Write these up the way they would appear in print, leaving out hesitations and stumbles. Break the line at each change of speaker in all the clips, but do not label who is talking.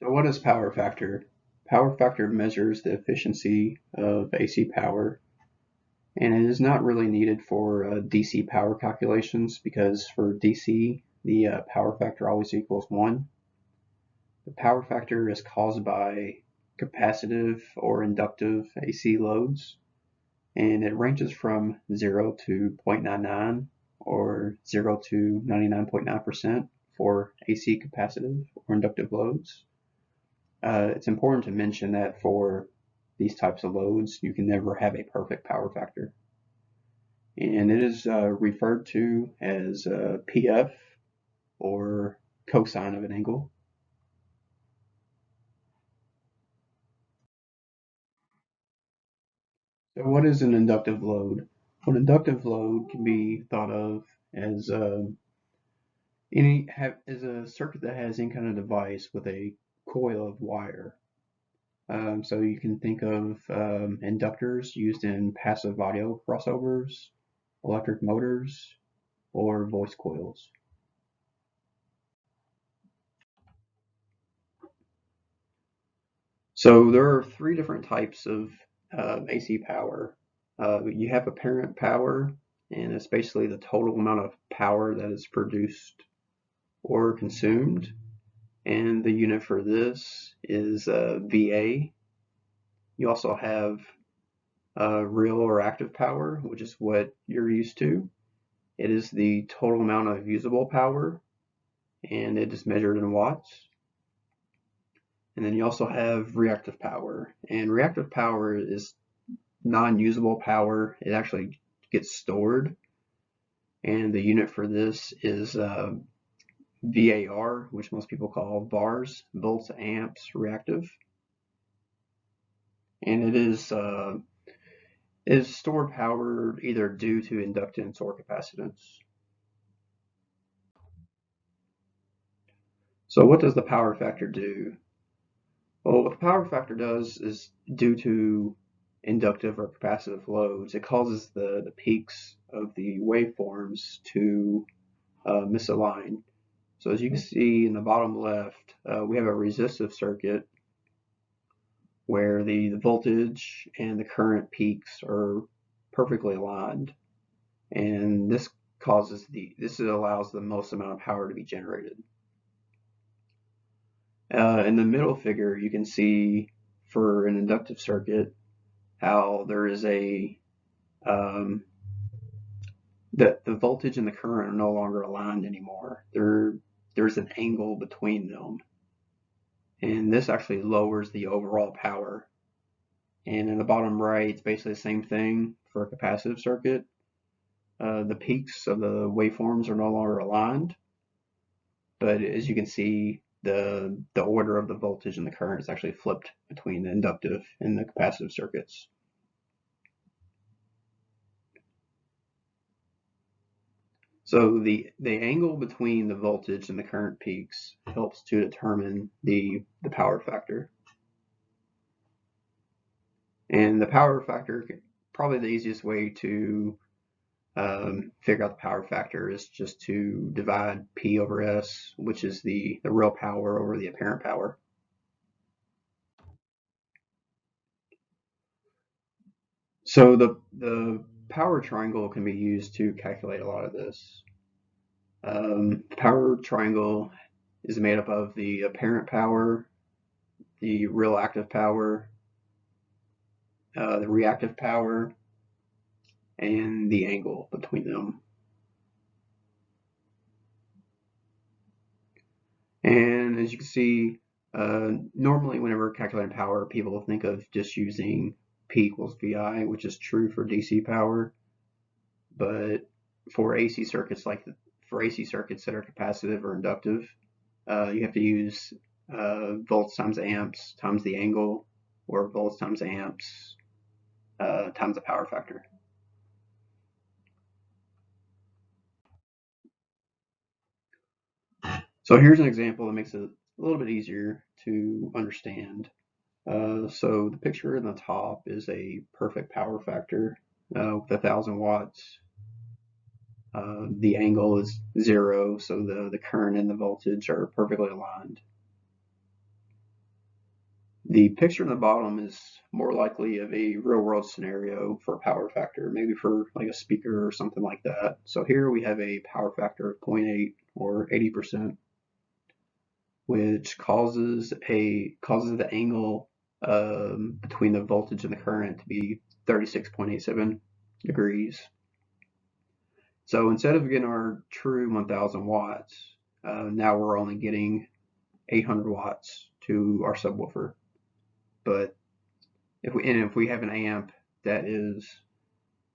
So what is power factor? Power factor measures the efficiency of AC power, and it is not really needed for DC power calculations because for DC, the power factor always equals 1. The power factor is caused by capacitive or inductive AC loads, and it ranges from 0 to 0.99 or 0 to 99.9% for AC capacitive or inductive loads. It's important to mention that for these types of loads, you can never have a perfect power factor. And it is referred to as PF, or cosine of an angle. So what is an inductive load? An inductive load can be thought of as is a circuit that has any kind of device with a coil of wire. So you can think of inductors used in passive audio crossovers, electric motors, or voice coils. So there are three different types of AC power. You have apparent power, and it's basically the total amount of power that is produced or consumed. And the unit for this is VA. You also have real or active power, which is what you're used to. It is the total amount of usable power, and it is measured in watts. And then you also have reactive power, and reactive power is non-usable power. It actually gets stored, and the unit for this is VAR, which most people call VARs, volts, amps, reactive. And it is stored power either due to inductance or capacitance. So what does the power factor do? Well, what the power factor does is, due to inductive or capacitive loads, it causes the peaks of the waveforms to misalign. So as you can see in the bottom left, we have a resistive circuit where the voltage and the current peaks are perfectly aligned, and this allows the most amount of power to be generated. In the middle figure, you can see for an inductive circuit how there is that the voltage and the current are no longer aligned anymore. There's an angle between them, and this actually lowers the overall power. And in the bottom right, it's basically the same thing for a capacitive circuit. The peaks of the waveforms are no longer aligned, but as you can see, the order of the voltage and the current is actually flipped between the inductive and the capacitive circuits. So the angle between the voltage and the current peaks helps to determine the power factor. And the power factor, probably the easiest way to figure out the power factor is just to divide P over S, which is the real power over the apparent power. So the power triangle can be used to calculate a lot of this. The power triangle is made up of the apparent power, the real active power, the reactive power, and the angle between them. And as you can see, normally whenever calculating power, people think of just using P equals VI, which is true for DC power. But for AC circuits that are capacitive or inductive, you have to use volts times amps times the angle, or volts times amps times the power factor. So here's an example that makes it a little bit easier to understand. So the picture in the top is a perfect power factor with 1,000 watts. The angle is 0, so the current and the voltage are perfectly aligned. The picture in the bottom is more likely of a real world scenario for a power factor, maybe for like a speaker or something like that. So here we have a power factor of 0.8 or 80%, which causes the angle between the voltage and the current to be 36.87 degrees. So instead of getting our true 1000 watts, now we're only getting 800 watts to our subwoofer. But if we have an amp that is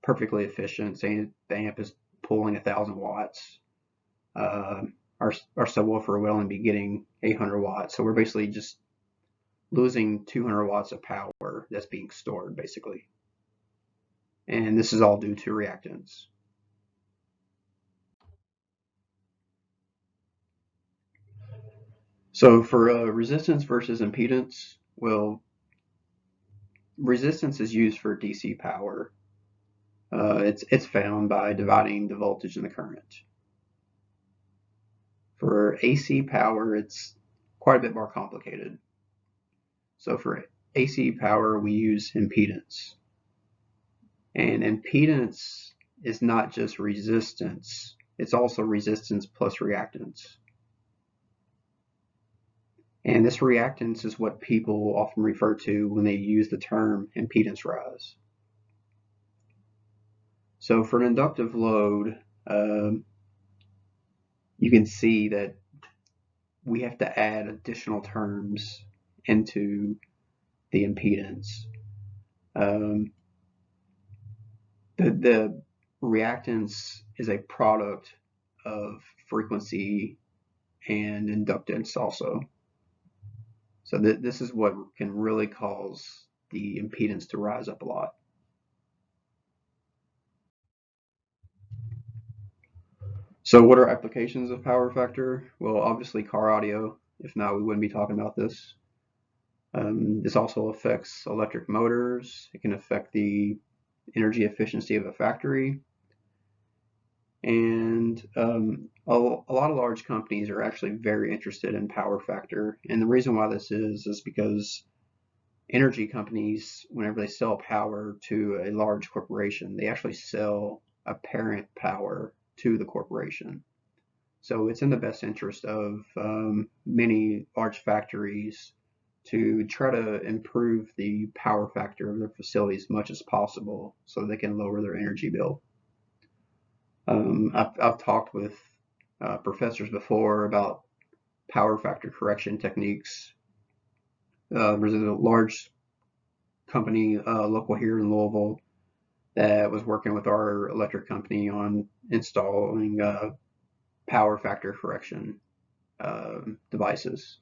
perfectly efficient, saying the amp is pulling 1000 watts, our subwoofer would only be getting 800 watts. So we're basically just losing 200 watts of power that's being stored, basically. And this is all due to reactance. So for resistance versus impedance, well, resistance is used for DC power. It's found by dividing the voltage and the current. For AC power, it's quite a bit more complicated. So for AC power, we use impedance. And impedance is not just resistance, it's also resistance plus reactance. And this reactance is what people often refer to when they use the term impedance rise. So for an inductive load, you can see that we have to add additional terms into the impedance. The reactance is a product of frequency and inductance also. So this is what can really cause the impedance to rise up a lot. So what are applications of power factor? Well, obviously car audio. If not, we wouldn't be talking about this. This also affects electric motors. It can affect the energy efficiency of a factory. And a lot of large companies are actually very interested in power factor. And the reason why this is because energy companies, whenever they sell power to a large corporation, they actually sell apparent power to the corporation. So it's in the best interest of many large factories to try to improve the power factor of their facility as much as possible so they can lower their energy bill. I've talked with professors before about power factor correction techniques. There's a large company local here in Louisville that was working with our electric company on installing power factor correction devices.